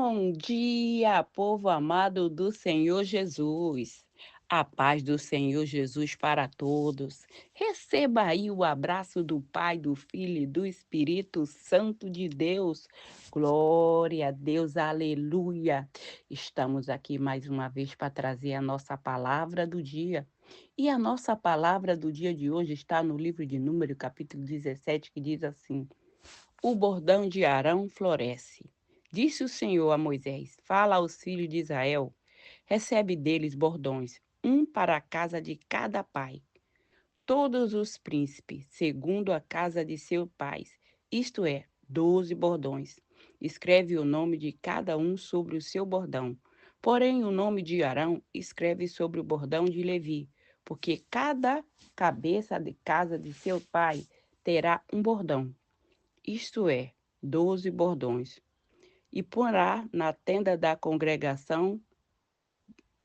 Bom dia, povo amado do Senhor Jesus. A paz do Senhor Jesus para todos. Receba aí o abraço do Pai, do Filho e do Espírito Santo de Deus. Glória a Deus, aleluia. Estamos aqui mais uma vez para trazer a nossa palavra do dia. E a nossa palavra do dia de hoje está no livro de Números, capítulo 17, que diz assim: O bordão de Arão floresce. Disse o Senhor a Moisés: Fala aos filhos de Israel, recebe deles bordões, um para a casa de cada pai. Todos os príncipes, segundo a casa de seus pais, isto é, 12 bordões. Escreve o nome de cada um sobre o seu bordão. Porém, o nome de Arão escreve sobre o bordão de Levi, porque cada cabeça de casa de seu pai terá um bordão, isto é, 12 bordões, e porá na tenda da congregação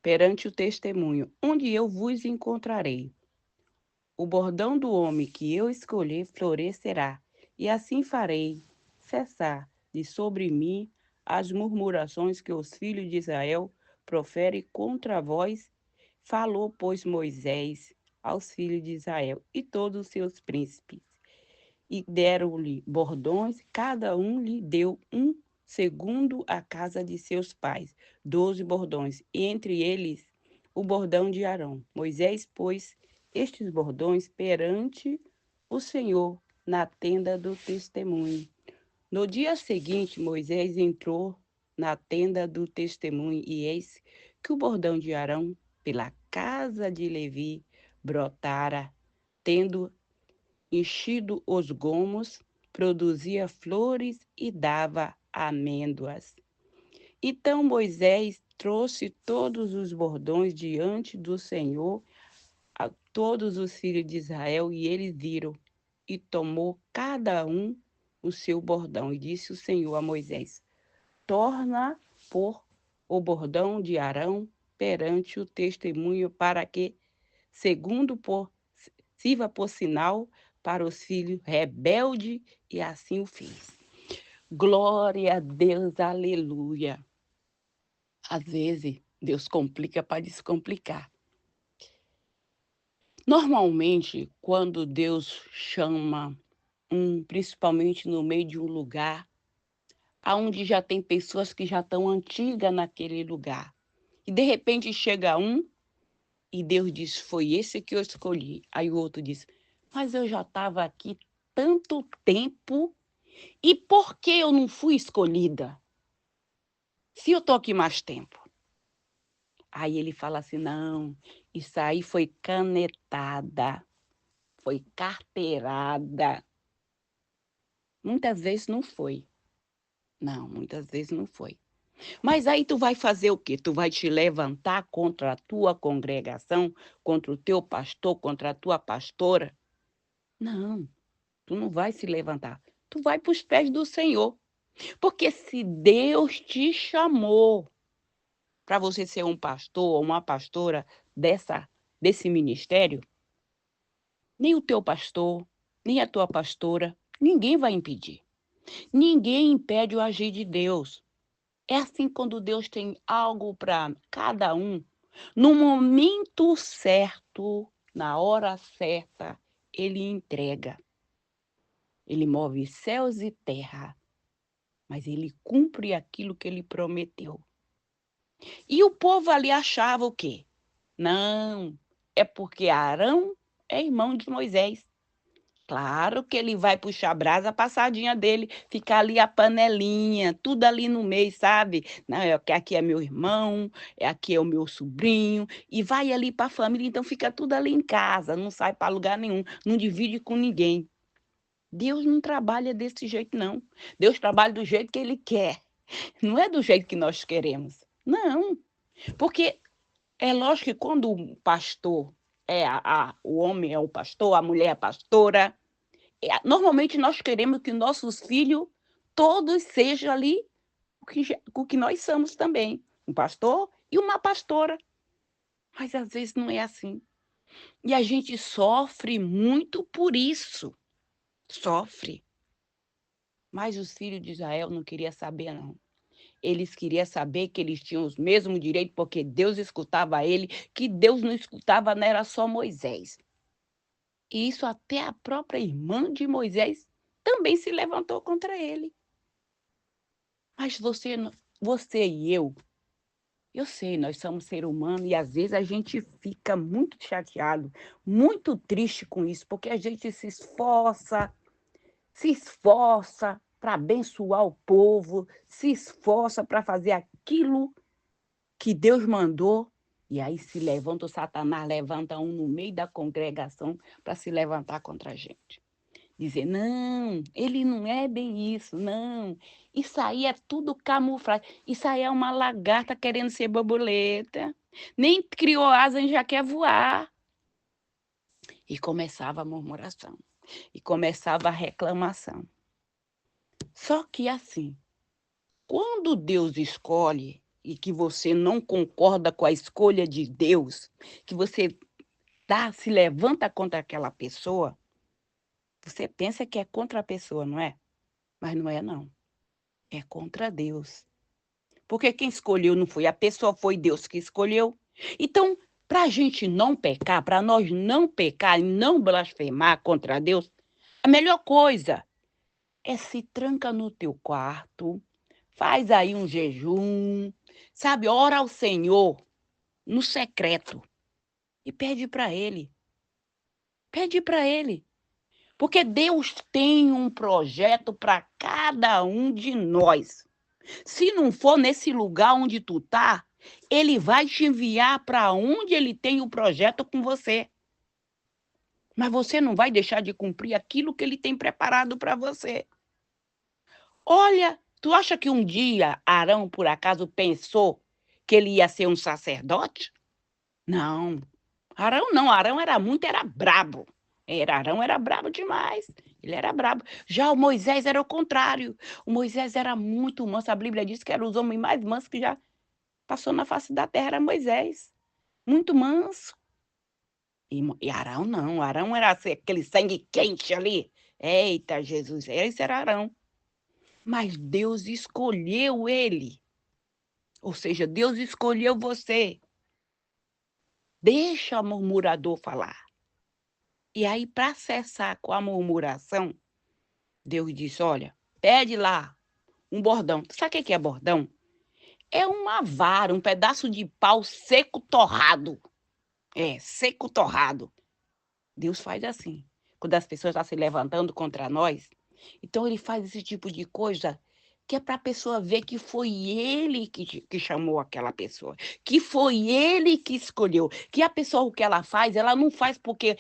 perante o testemunho, onde eu vos encontrarei. O bordão do homem que eu escolher florescerá, e assim farei cessar de sobre mim as murmurações que os filhos de Israel proferem contra vós. Falou, pois, Moisés aos filhos de Israel e todos os seus príncipes, e deram-lhe bordões, cada um lhe deu um segundo a casa de seus pais, 12 bordões, e entre eles o bordão de Arão. Moisés pôs estes bordões perante o Senhor na tenda do testemunho. No dia seguinte, Moisés entrou na tenda do testemunho, e eis que o bordão de Arão, pela casa de Levi, brotara, tendo enchido os gomos, produzia flores e dava amêndoas. Então Moisés trouxe todos os bordões diante do Senhor, a todos os filhos de Israel, e eles viram, e tomou cada um o seu bordão. E disse o Senhor a Moisés: Torna por o bordão de Arão perante o testemunho, para que, segundo sirva por sinal para os filhos rebeldes, e assim o fiz. Glória a Deus, aleluia. Às vezes, Deus complica para descomplicar. Normalmente, quando Deus chama principalmente no meio de um lugar, onde já tem pessoas que já estão antigas naquele lugar, e de repente chega um, e Deus diz: Foi esse que eu escolhi. Aí o outro diz: Mas eu já estava aqui tanto tempo. E por que eu não fui escolhida? Se eu estou aqui mais tempo. Aí ele fala assim: não, isso aí foi canetada, foi carteirada. Muitas vezes não foi. Não, muitas vezes não foi. Mas aí tu vai fazer o quê? Tu vai te levantar contra a tua congregação, contra o teu pastor, contra a tua pastora? Não, tu não vai se levantar. Tu vai para os pés do Senhor. Porque se Deus te chamou para você ser um pastor ou uma pastora desse ministério, nem o teu pastor, nem a tua pastora, ninguém vai impedir. Ninguém impede o agir de Deus. É assim quando Deus tem algo para cada um, no momento certo, na hora certa, ele entrega. Ele move céus e terra, mas ele cumpre aquilo que ele prometeu. E o povo ali achava o quê? Não, é porque Arão é irmão de Moisés. Claro que ele vai puxar a brasa passadinha dele, ficar ali a panelinha, tudo ali no meio, sabe? Não, aqui é meu irmão, aqui é o meu sobrinho, e vai ali para a família, então fica tudo ali em casa, não sai para lugar nenhum, não divide com ninguém. Deus não trabalha desse jeito, não. Deus trabalha do jeito que ele quer, não é do jeito que nós queremos. Não, porque é lógico que quando o pastor o homem é o pastor, a mulher é a pastora, normalmente nós queremos que nossos filhos todos sejam ali o que nós somos também, um pastor e uma pastora. Mas às vezes não é assim. E a gente sofre muito por isso. Sofre. Mas os filhos de Israel não queriam saber, não. Eles queriam saber que eles tinham os mesmos direitos, porque Deus escutava ele, que Deus não escutava não era só Moisés. E isso até a própria irmã de Moisés também se levantou contra ele. Mas você e eu sei, nós somos ser humano e às vezes a gente fica muito chateado, muito triste com isso, porque a gente se esforça para abençoar o povo, se esforça para fazer aquilo que Deus mandou, e aí se levanta o Satanás, levanta um no meio da congregação para se levantar contra a gente. Dizer, não, ele não é bem isso, não. Isso aí é tudo camuflagem. Isso aí é uma lagarta querendo ser borboleta. Nem criou asa e já quer voar. E começava a murmuração. E começava a reclamação. Só que assim, quando Deus escolhe e que você não concorda com a escolha de Deus, que você se levanta contra aquela pessoa, você pensa que é contra a pessoa, não é? Mas não é, não. É contra Deus. Porque quem escolheu não foi a pessoa, foi Deus que escolheu. Então, para a gente não pecar, para nós não pecar e não blasfemar contra Deus, a melhor coisa é se tranca no teu quarto, faz aí um jejum, sabe? Ora ao Senhor no secreto e pede para Ele. Pede para Ele. Porque Deus tem um projeto para cada um de nós. Se não for nesse lugar onde tu tá, ele vai te enviar para onde ele tem o projeto com você. Mas você não vai deixar de cumprir aquilo que ele tem preparado para você. Olha, tu acha que um dia Arão, por acaso, pensou que ele ia ser um sacerdote? Não. Arão não, era brabo. Arão era brabo demais. Ele era brabo. Já o Moisés era o contrário. O Moisés era muito manso. A Bíblia diz que era os homens mais mansos que já passou na face da terra, era Moisés. Muito manso. E Arão não. Arão era aquele sangue quente ali. Eita, Jesus. Esse era Arão. Mas Deus escolheu ele. Ou seja, Deus escolheu você. Deixa o murmurador falar. E aí, para cessar com a murmuração, Deus disse, olha, pede lá um bordão. Sabe o que é bordão? É uma vara, um pedaço de pau seco torrado. Seco torrado. Deus faz assim. Quando as pessoas estão se levantando contra nós, então ele faz esse tipo de coisa que é para a pessoa ver que foi ele que chamou aquela pessoa, que foi ele que escolheu, que a pessoa, o que ela faz, ela não faz porque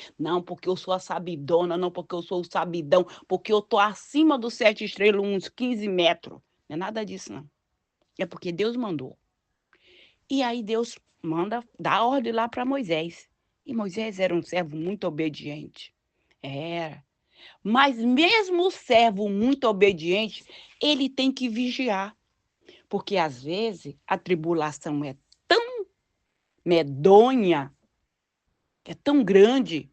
eu sou a sabidona, não porque eu sou o sabidão, porque eu estou acima dos 7 estrelas, uns 15 metros. Não é nada disso, não. É porque Deus mandou. E aí Deus dá ordem lá para Moisés. E Moisés era um servo muito obediente. Era. Mas mesmo o servo muito obediente, ele tem que vigiar. Porque às vezes a tribulação é tão medonha, é tão grande,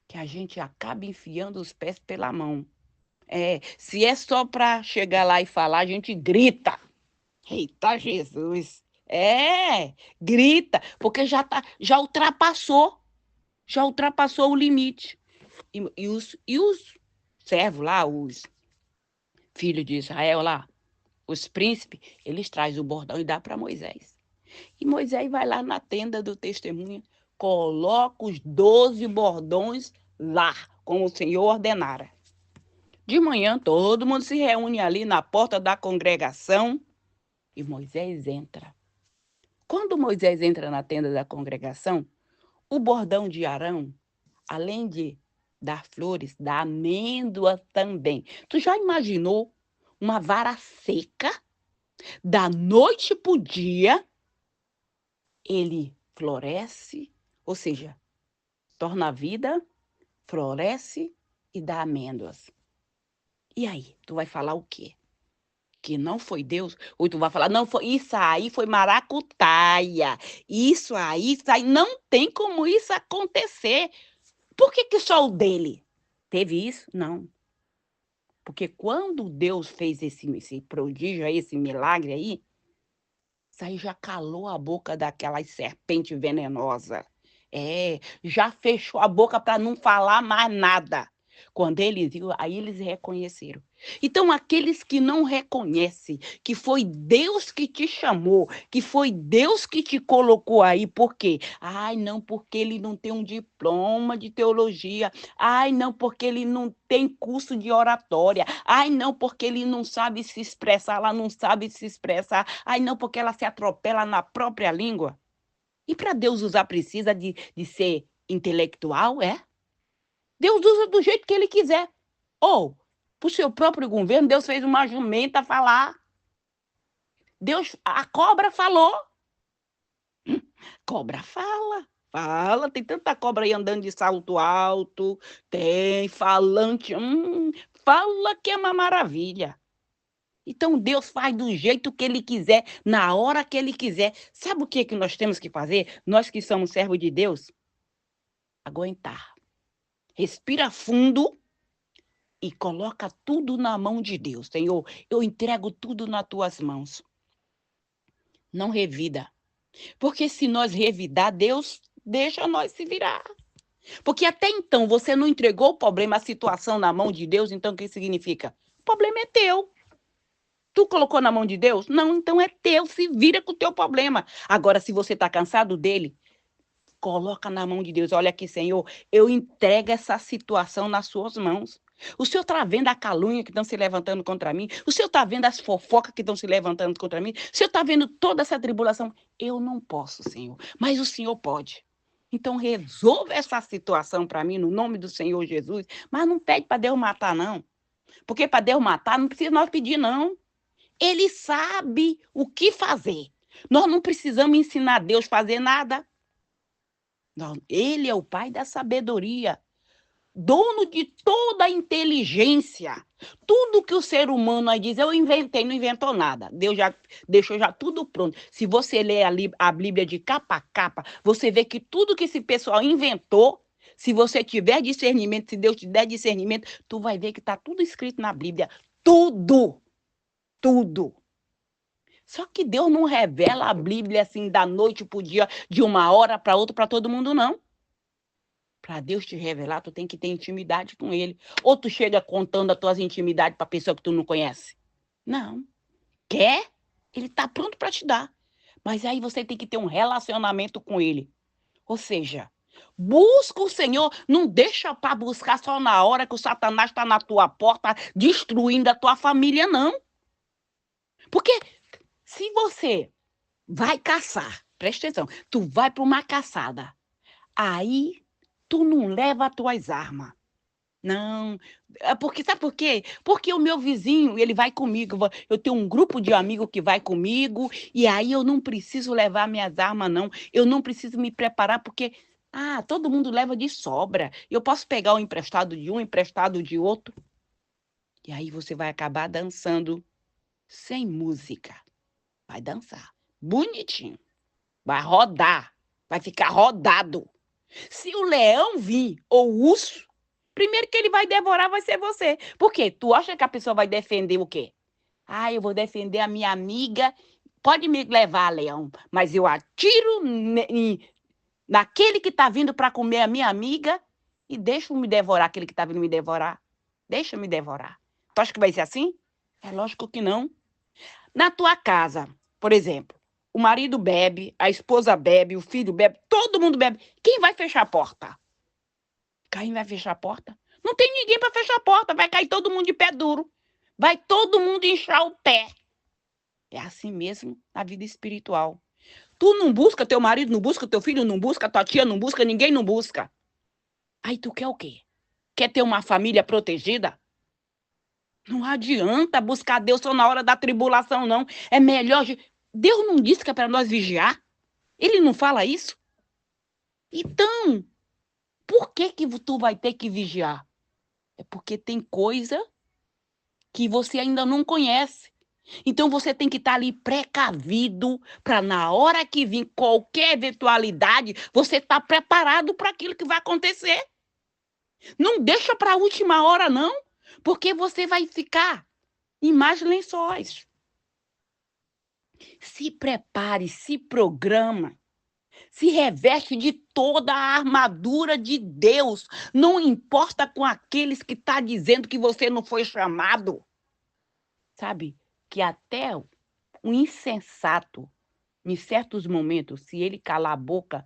que a gente acaba enfiando os pés pela mão. Se é só para chegar lá e falar, a gente grita. Eita Jesus! Grita, porque já ultrapassou o limite. E os servos lá, os filhos de Israel lá, os príncipes, eles trazem o bordão e dá para Moisés. E Moisés vai lá na tenda do testemunho, coloca os 12 bordões lá, como o Senhor ordenara. De manhã, todo mundo se reúne ali na porta da congregação e Moisés entra. Quando Moisés entra na tenda da congregação, o bordão de Arão, além de dar flores, dá amêndoa também. Tu já imaginou uma vara seca, da noite para o dia, ele floresce, ou seja, torna a vida, floresce e dá amêndoas. E aí, tu vai falar o quê? Que não foi Deus? Ou tu vai falar, não, isso aí foi maracutaia. Isso aí, não tem como isso acontecer. Por que só o dele? Teve isso? Não. Porque quando Deus fez esse prodígio aí, esse milagre aí, Isso aí já calou a boca daquelas serpente venenosa. Já fechou a boca para não falar mais nada. Quando eles viram, aí eles reconheceram. Então, aqueles que não reconhecem que foi Deus que te chamou, que foi Deus que te colocou aí, por quê? Ai, não, porque ele não tem um diploma de teologia. Ai, não, porque ele não tem curso de oratória. Ai, não, porque ele não sabe se expressar, ela não sabe se expressar. Ai, não, porque ela se atropela na própria língua. E para Deus usar precisa de ser intelectual, é? Deus usa do jeito que ele quiser. Ou, para o seu próprio governo, Deus fez uma jumenta falar. A cobra falou. Cobra fala. Fala, tem tanta cobra aí andando de salto alto, tem falante, fala que é uma maravilha. Então Deus faz do jeito que ele quiser, na hora que ele quiser. Sabe o que nós temos que fazer? Nós que somos servos de Deus? Aguentar. Respira fundo e coloca tudo na mão de Deus. Senhor, eu entrego tudo nas tuas mãos. Não revida. Porque se nós revidar, Deus deixa nós se virar. Porque até então você não entregou o problema, a situação na mão de Deus, então o que significa? O problema é teu. Tu colocou na mão de Deus? Não, então é teu, se vira com o teu problema. Agora, se você está cansado dele, coloca na mão de Deus. Olha aqui, Senhor, eu entrego essa situação nas suas mãos. O Senhor está vendo a calúnia que estão se levantando contra mim? O Senhor está vendo as fofocas que estão se levantando contra mim? O Senhor está vendo toda essa tribulação? Eu não posso, Senhor, mas o Senhor pode. Então, resolva essa situação para mim, no nome do Senhor Jesus. Mas não pede para Deus matar, não. Porque para Deus matar, não precisa nós pedir, não. Ele sabe o que fazer. Nós não precisamos ensinar a Deus a fazer nada. Não, ele é o pai da sabedoria, dono de toda a inteligência. Tudo que o ser humano aí diz, eu inventei, não inventou nada. Deus já deixou já tudo pronto. Se você ler a Bíblia de capa a capa, você vê que tudo que esse pessoal inventou, se você tiver discernimento, se Deus te der discernimento, tu vai ver que está tudo escrito na Bíblia. Tudo. Tudo. Só que Deus não revela a Bíblia assim da noite para o dia, de uma hora para outra, para todo mundo, não. Para Deus te revelar, tu tem que ter intimidade com ele. Ou tu chega contando as tuas intimidades para pessoa que tu não conhece. Não. Quer? Ele está pronto para te dar. Mas aí você tem que ter um relacionamento com ele. Ou seja, busca o Senhor, não deixa para buscar só na hora que o Satanás está na tua porta destruindo a tua família, não. Porque se você vai caçar, presta atenção, tu vai para uma caçada, aí tu não leva as tuas armas. Não, porque sabe por quê? Porque o meu vizinho, ele vai comigo, eu tenho um grupo de amigos que vai comigo, e aí eu não preciso levar minhas armas, não. Eu não preciso me preparar, porque, todo mundo leva de sobra. Eu posso pegar o emprestado de um, emprestado de outro. E aí você vai acabar dançando sem música. Vai dançar, bonitinho. Vai rodar, vai ficar rodado. Se o leão vir, ou o urso, primeiro que ele vai devorar vai ser você. Por quê? Tu acha que a pessoa vai defender o quê? Eu vou defender a minha amiga. Pode me levar, leão, mas eu atiro naquele que está vindo para comer a minha amiga e deixo me devorar aquele que está vindo me devorar. Deixa me devorar. Tu acha que vai ser assim? É lógico que não. Na tua casa, por exemplo, o marido bebe, a esposa bebe, o filho bebe, todo mundo bebe. Quem vai fechar a porta? Quem vai fechar a porta? Não tem ninguém para fechar a porta. Vai cair todo mundo de pé duro. Vai todo mundo inchar o pé. É assim mesmo na vida espiritual. Tu não busca, teu marido não busca, teu filho não busca, tua tia não busca, ninguém não busca. Aí tu quer o quê? Quer ter uma família protegida? Não adianta buscar Deus só na hora da tribulação, não. É melhor... Deus não disse que é para nós vigiar? Ele não fala isso? Então, por que tu vai ter que vigiar? É porque tem coisa que você ainda não conhece. Então, você tem que estar ali precavido para na hora que vir qualquer eventualidade, você estar preparado para aquilo que vai acontecer. Não deixa para a última hora, não, porque você vai ficar em mais lençóis. Se prepare, se programa. Se reveste de toda a armadura de Deus. Não importa com aqueles que estão dizendo que você não foi chamado. Sabe que até um insensato, em certos momentos, se ele calar a boca,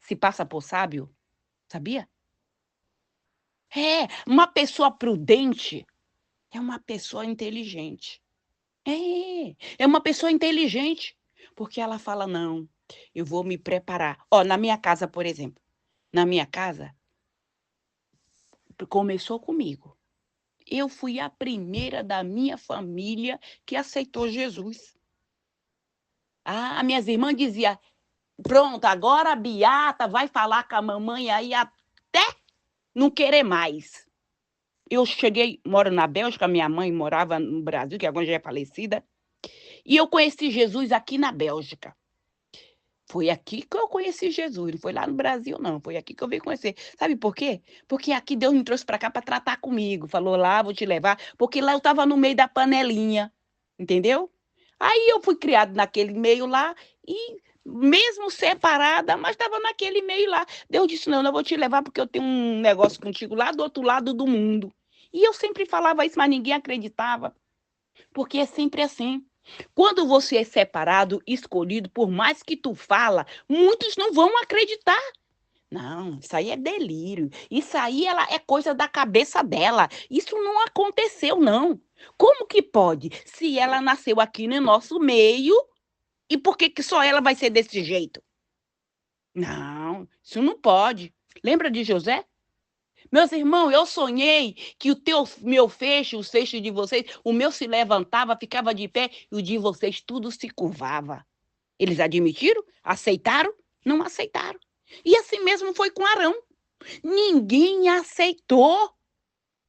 se passa por sábio. Sabia? Uma pessoa prudente é uma pessoa inteligente. É uma pessoa inteligente. Porque ela fala, não, eu vou me preparar. Ó, na minha casa, por exemplo. Na minha casa, começou comigo. Eu fui a primeira da minha família que aceitou Jesus. Ah, minhas irmãs diziam, pronto, agora a Beata vai falar com a mamãe aí até não querer mais. Eu cheguei, moro na Bélgica, minha mãe morava no Brasil, que agora já é falecida, e eu conheci Jesus aqui na Bélgica. Foi aqui que eu conheci Jesus, não foi lá no Brasil, não. Foi aqui que eu vim conhecer. Sabe por quê? Porque aqui Deus me trouxe para cá para tratar comigo. Falou lá, vou te levar. Porque lá eu estava no meio da panelinha, entendeu? Aí eu fui criado naquele meio lá e mesmo separada, mas estava naquele meio lá. Deus disse, não, eu vou te levar porque eu tenho um negócio contigo lá do outro lado do mundo. E eu sempre falava isso, mas ninguém acreditava. Porque é sempre assim. Quando você é separado, escolhido, por mais que tu fala, muitos não vão acreditar. Não, isso aí é delírio. Isso aí é coisa da cabeça dela. Isso não aconteceu, não. Como que pode? Se ela nasceu aqui no nosso meio, e por que que só ela vai ser desse jeito? Não, isso não pode. Lembra de José? Meus irmãos, eu sonhei que meu feixe, os feixes de vocês, o meu se levantava, ficava de pé, e o de vocês tudo se curvava. Eles admitiram? Aceitaram? Não aceitaram. E assim mesmo foi com Arão. Ninguém aceitou.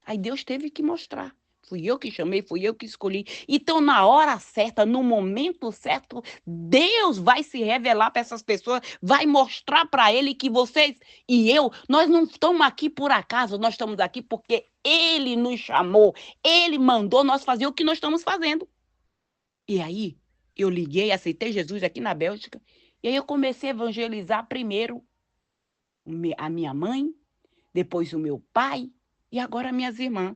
Aí Deus teve que mostrar. Fui eu que chamei, fui eu que escolhi. Então, na hora certa, no momento certo, Deus vai se revelar para essas pessoas, vai mostrar para ele que vocês e eu, nós não estamos aqui por acaso, nós estamos aqui porque ele nos chamou, ele mandou nós fazer o que nós estamos fazendo. E aí, eu liguei, aceitei Jesus aqui na Bélgica, e aí eu comecei a evangelizar primeiro a minha mãe, depois o meu pai e agora minhas irmãs.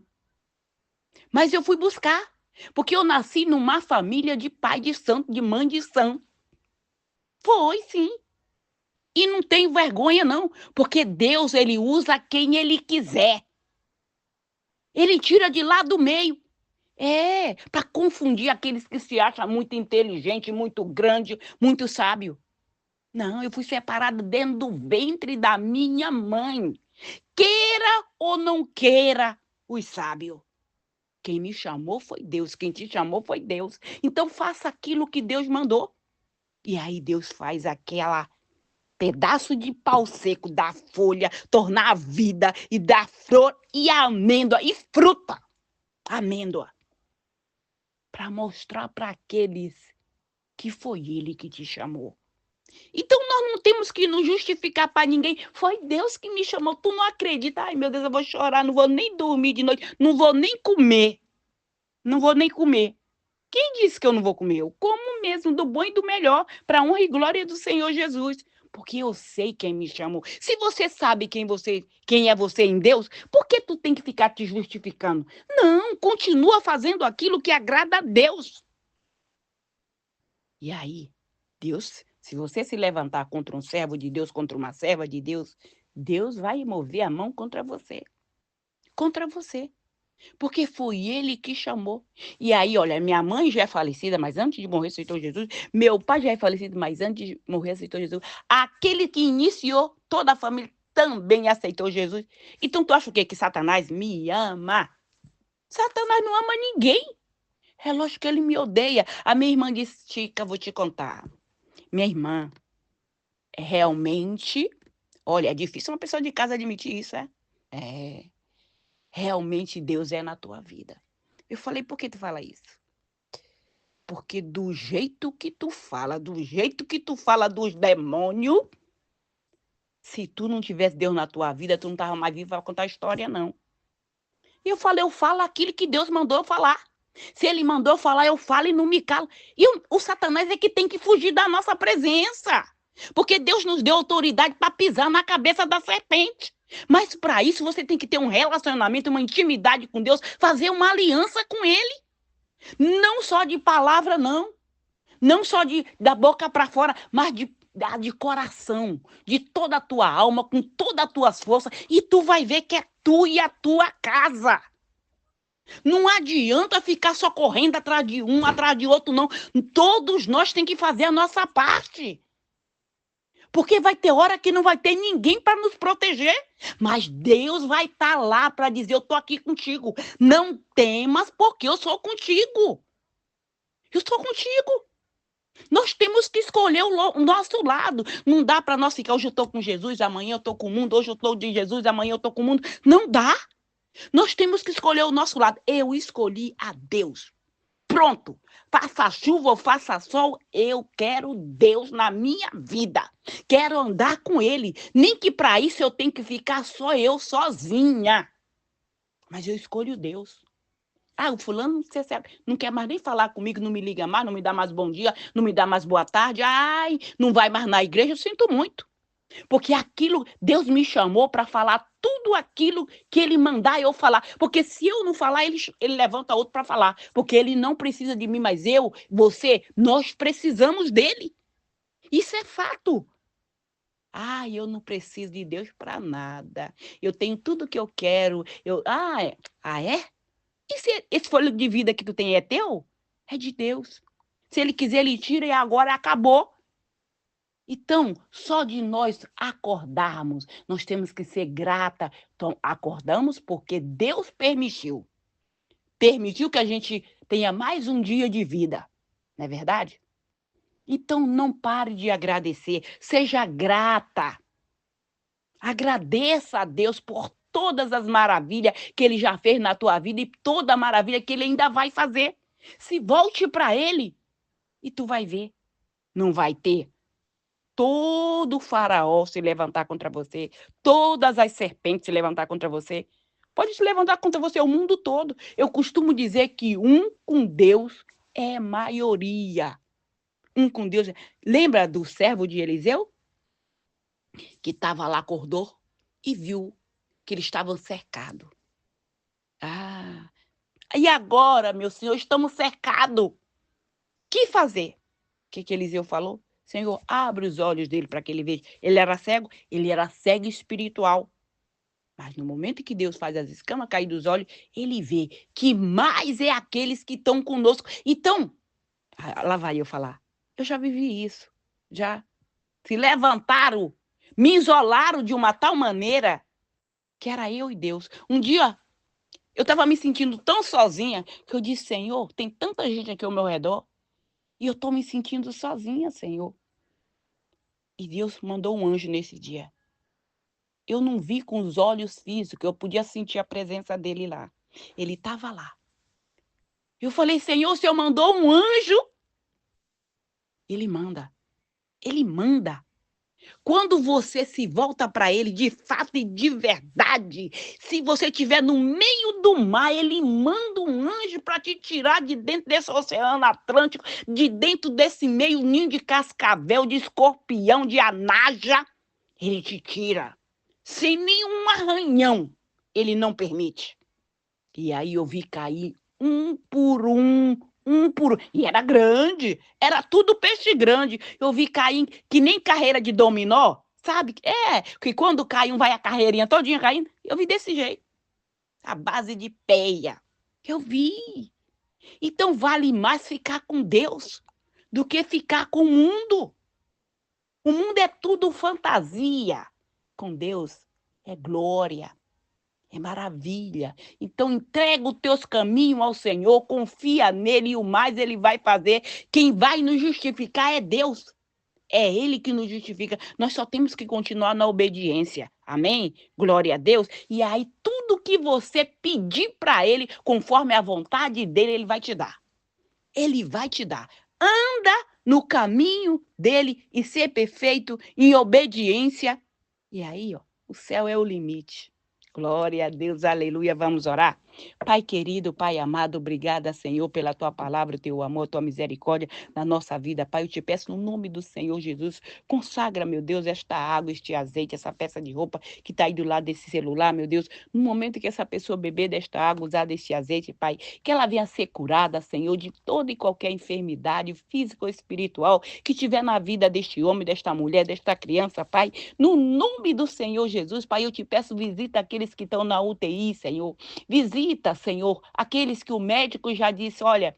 Mas eu fui buscar, porque eu nasci numa família de pai de santo, de mãe de santo. Foi, sim. E não tenho vergonha, não, porque Deus, ele usa quem ele quiser. Ele tira de lá do meio. Para confundir aqueles que se acham muito inteligente, muito grande, muito sábio. Não, eu fui separada dentro do ventre da minha mãe. Queira ou não queira, os sábios. Quem me chamou foi Deus, quem te chamou foi Deus. Então faça aquilo que Deus mandou. E aí Deus faz aquela pedaço de pau seco da folha, tornar a vida e dar flor e amêndoa e fruta. Amêndoa. Para mostrar para aqueles que foi Ele que te chamou. Então nós não temos que nos justificar para ninguém. Foi Deus que me chamou. Tu não acredita? Ai, meu Deus, eu vou chorar, não vou nem dormir de noite, não vou nem comer. Não vou nem comer. Quem disse que eu não vou comer? Eu como mesmo do bom e do melhor, para a honra e glória do Senhor Jesus. Porque eu sei quem me chamou. Se você sabe quem é você em Deus, por que tu tem que ficar te justificando? Não, continua fazendo aquilo que agrada a Deus. E aí, Deus, se você se levantar contra um servo de Deus, contra uma serva de Deus, Deus vai mover a mão contra você. Contra você. Porque foi ele que chamou. E aí, olha, minha mãe já é falecida, mas antes de morrer aceitou Jesus. Meu pai já é falecido, mas antes de morrer aceitou Jesus. Aquele que iniciou toda a família também aceitou Jesus. Então tu acha o quê? Que Satanás me ama? Satanás não ama ninguém. É lógico que ele me odeia. A minha irmã disse, Chica, vou te contar. Minha irmã, realmente... Olha, é difícil uma pessoa de casa admitir isso, é? É. Realmente Deus é na tua vida. Eu falei, por que tu fala isso? Porque do jeito que tu fala dos demônios, se tu não tivesse Deus na tua vida, tu não estava mais vivo para contar a história, não. E eu falei, eu falo aquilo que Deus mandou eu falar. Se ele mandou falar, eu falo e não me calo. E o Satanás é que tem que fugir da nossa presença. Porque Deus nos deu autoridade para pisar na cabeça da serpente. Mas para isso você tem que ter um relacionamento, uma intimidade com Deus, fazer uma aliança com Ele. Não só de palavra, não. Não só da boca para fora, mas de coração, de toda a tua alma, com todas as tuas forças. E tu vai ver que é tu e a tua casa. Não adianta ficar só correndo atrás de um, atrás de outro, não. Todos nós temos que fazer a nossa parte. Porque vai ter hora que não vai ter ninguém para nos proteger. Mas Deus vai estar lá para dizer, eu estou aqui contigo. Não temas, porque eu sou contigo. Eu estou contigo. Nós temos que escolher o nosso lado. Não dá para nós ficar, hoje eu estou com Jesus, amanhã eu estou com o mundo, hoje eu estou de Jesus, amanhã eu estou com o mundo. Não dá. Nós temos que escolher o nosso lado. Eu escolhi a Deus. Pronto. Faça chuva ou faça sol, eu quero Deus na minha vida. Quero andar com Ele. Nem que para isso eu tenho que ficar só eu sozinha. Mas eu escolho Deus. O fulano não quer mais nem falar comigo, não me liga mais, não me dá mais bom dia, não me dá mais boa tarde. Ai, não vai mais na igreja, eu sinto muito. Porque aquilo, Deus me chamou para falar tudo aquilo que Ele mandar eu falar. Porque se eu não falar, Ele levanta outro para falar. Porque Ele não precisa de mim, mas você, nós precisamos dEle. Isso é fato. Eu não preciso de Deus para nada. Eu tenho tudo que eu quero. É? E se esse fôlego de vida que tu tem é teu? É de Deus. Se Ele quiser, Ele tira e agora acabou. Então, só de nós acordarmos, nós temos que ser grata. Então, acordamos porque Deus permitiu. Permitiu que a gente tenha mais um dia de vida. Não é verdade? Então, não pare de agradecer. Seja grata. Agradeça a Deus por todas as maravilhas que Ele já fez na tua vida e toda a maravilha que Ele ainda vai fazer. Se volte para Ele e tu vai ver. Não vai ter todo o faraó se levantar contra você, todas as serpentes se levantar contra você. Pode se levantar contra você o mundo todo. Eu costumo dizer que um com Deus é maioria. Um com Deus. Lembra do servo de Eliseu? Que estava lá, acordou e viu que eles estavam cercados. E agora, meu Senhor, estamos cercados. O que fazer? O que Eliseu falou? Senhor, abre os olhos dele para que ele veja. Ele era cego espiritual. Mas no momento em que Deus faz as escamas cair dos olhos, ele vê que mais é aqueles que estão conosco. Então, lá vai eu falar. Eu já vivi isso. Já. Se levantaram, me isolaram de uma tal maneira que era eu e Deus. Um dia, eu estava me sentindo tão sozinha que eu disse, Senhor, tem tanta gente aqui ao meu redor e eu estou me sentindo sozinha, Senhor. E Deus mandou um anjo nesse dia. Eu não vi com os olhos físicos, eu podia sentir a presença dele lá. Ele estava lá. Eu falei, Senhor, o Senhor mandou um anjo? Ele manda. Ele manda. Quando você se volta para ele de fato e de verdade, se você estiver no meio do mar, ele manda um anjo para te tirar de dentro desse oceano Atlântico, de dentro desse meio ninho de cascavel, de escorpião, de anaja. Ele te tira. Sem nenhum arranhão. Ele não permite. E aí eu vi cair um por um. E era grande, era tudo peixe grande. Eu vi cair que nem carreira de dominó, sabe? Que quando cai um vai a carreirinha todinha caindo. Eu vi desse jeito, a base de peia. Eu vi. Então vale mais ficar com Deus do que ficar com o mundo. O mundo é tudo fantasia. Com Deus é glória. É maravilha. Então, entrega os teus caminhos ao Senhor, confia nele e o mais ele vai fazer. Quem vai nos justificar é Deus. É Ele que nos justifica. Nós só temos que continuar na obediência. Amém? Glória a Deus. E aí, tudo que você pedir para Ele, conforme a vontade dele, Ele vai te dar. Ele vai te dar. Anda no caminho dele e ser perfeito em obediência. E aí, o céu é o limite. Glória a Deus, aleluia. Vamos orar? Pai querido, Pai amado, obrigada, Senhor, pela tua palavra, teu amor, tua misericórdia na nossa vida. Pai, eu te peço no nome do Senhor Jesus, consagra, meu Deus, esta água, este azeite, essa peça de roupa que está aí do lado desse celular, meu Deus. No momento que essa pessoa beber desta água, usar deste azeite, Pai, que ela venha ser curada, Senhor, de toda e qualquer enfermidade física ou espiritual que tiver na vida deste homem, desta mulher, desta criança, Pai. No nome do Senhor Jesus, Pai, eu te peço, visita aqueles que estão na UTI, Senhor. Visita, Senhor, aqueles que o médico já disse: olha,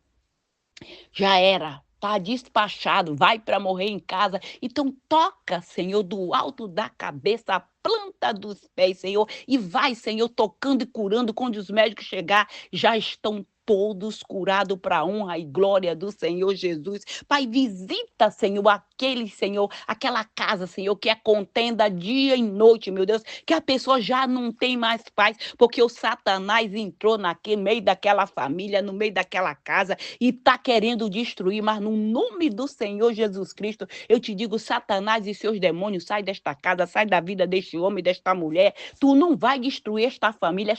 já era. Está despachado, vai para morrer em casa. Então, toca, Senhor, do alto da cabeça, a planta dos pés, Senhor, e vai, Senhor, tocando e curando. Quando os médicos chegar, já estão todos curados para a honra e glória do Senhor Jesus. Pai, visita, Senhor, aquele, Senhor, aquela casa, Senhor, que é contenda dia e noite, meu Deus, que a pessoa já não tem mais paz, porque o Satanás entrou naquele meio daquela família, no meio daquela casa, e está querendo destruir, mas no nome do Senhor Jesus Cristo, eu te digo, Satanás e seus demônios, sai desta casa, sai da vida deste homem, desta mulher, tu não vai destruir esta família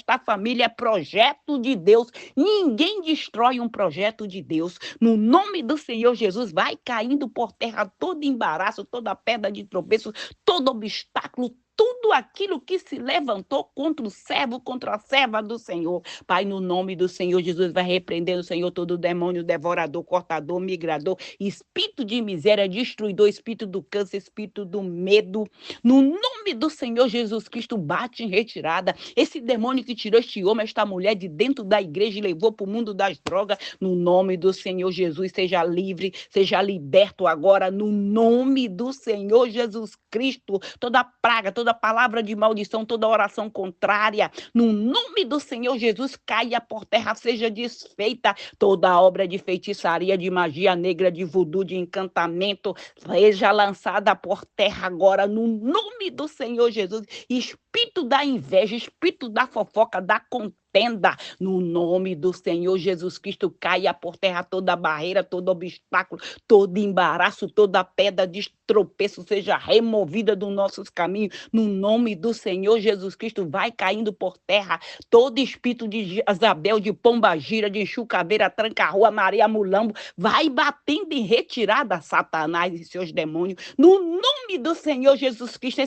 é projeto de Deus, ninguém destrói um projeto de Deus, no nome do Senhor Jesus, vai caindo por terra todo embaraço, toda pedra de tropeço, todo obstáculo, tudo aquilo que se levantou contra o servo, contra a serva do Senhor. Pai, no nome do Senhor Jesus, vai repreendendo, Senhor, todo demônio, devorador, cortador, migrador, espírito de miséria, destruidor, espírito do câncer, espírito do medo. No nome do Senhor Jesus Cristo, bate em retirada. Esse demônio que tirou este homem, esta mulher de dentro da igreja e levou para o mundo das drogas, no nome do Senhor Jesus, seja livre, seja liberto agora, no nome do Senhor Jesus Cristo. Toda praga, toda palavra de maldição, toda oração contrária, no nome do Senhor Jesus, caia por terra, seja desfeita toda obra de feitiçaria, de magia negra, de voodoo, de encantamento, seja lançada por terra agora, no nome do Senhor Jesus. Espírito da inveja, espírito da fofoca, da contenda, no nome do Senhor Jesus Cristo, caia por terra toda barreira, todo obstáculo, todo embaraço, toda pedra de tropeço seja removida dos nossos caminhos, no nome do Senhor Jesus Cristo, vai caindo por terra todo espírito de Jezabel, de pombagira, de chucaveira, tranca-rua, Maria Mulambo, vai batendo em retirada Satanás e seus demônios, no nome do Senhor Jesus Cristo,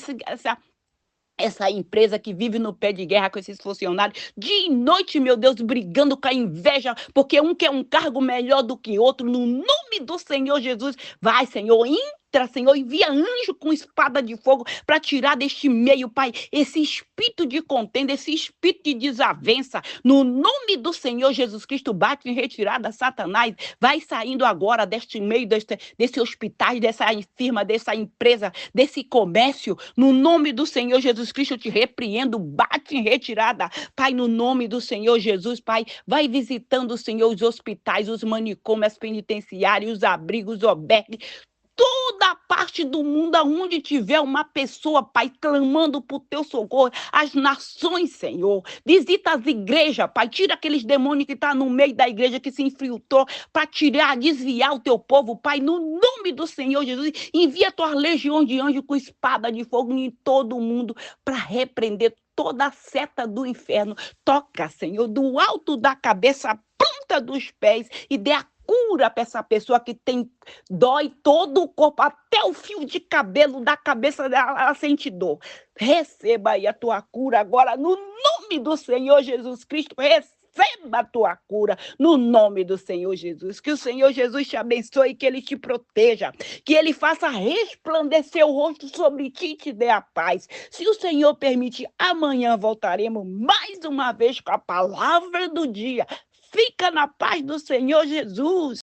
essa empresa que vive no pé de guerra com esses funcionários, dia e noite, meu Deus, brigando com a inveja, porque um quer um cargo melhor do que outro, no nome do Senhor Jesus, vai, Senhor, Senhor, envia anjo com espada de fogo para tirar deste meio, Pai, esse espírito de contenda, esse espírito de desavença, no nome do Senhor Jesus Cristo, bate em retirada, Satanás, vai saindo agora deste meio, desse hospital, dessa firma, dessa empresa, desse comércio, no nome do Senhor Jesus Cristo, eu te repreendo, bate em retirada, Pai, no nome do Senhor Jesus, Pai, vai visitando, Senhor, os hospitais, os manicômios, as penitenciários, os abrigos, os albergues, toda parte do mundo aonde tiver uma pessoa, Pai, clamando por teu socorro, as nações, Senhor, visita as igrejas, Pai, tira aqueles demônios que estão no meio da igreja, que se infiltrou, para tirar, desviar o teu povo, Pai, no nome do Senhor Jesus, envia tuas legiões de anjos com espada de fogo em todo o mundo, para repreender toda a seta do inferno, toca, Senhor, do alto da cabeça, a planta dos pés, e dê a cura para essa pessoa que tem dói todo o corpo, até o fio de cabelo da cabeça dela, ela sente dor. Receba aí a tua cura agora, no nome do Senhor Jesus Cristo, receba a tua cura, no nome do Senhor Jesus. Que o Senhor Jesus te abençoe, que Ele te proteja, que Ele faça resplandecer o rosto sobre ti e te dê a paz. Se o Senhor permitir, amanhã voltaremos mais uma vez com a palavra do dia. Fica na paz do Senhor Jesus.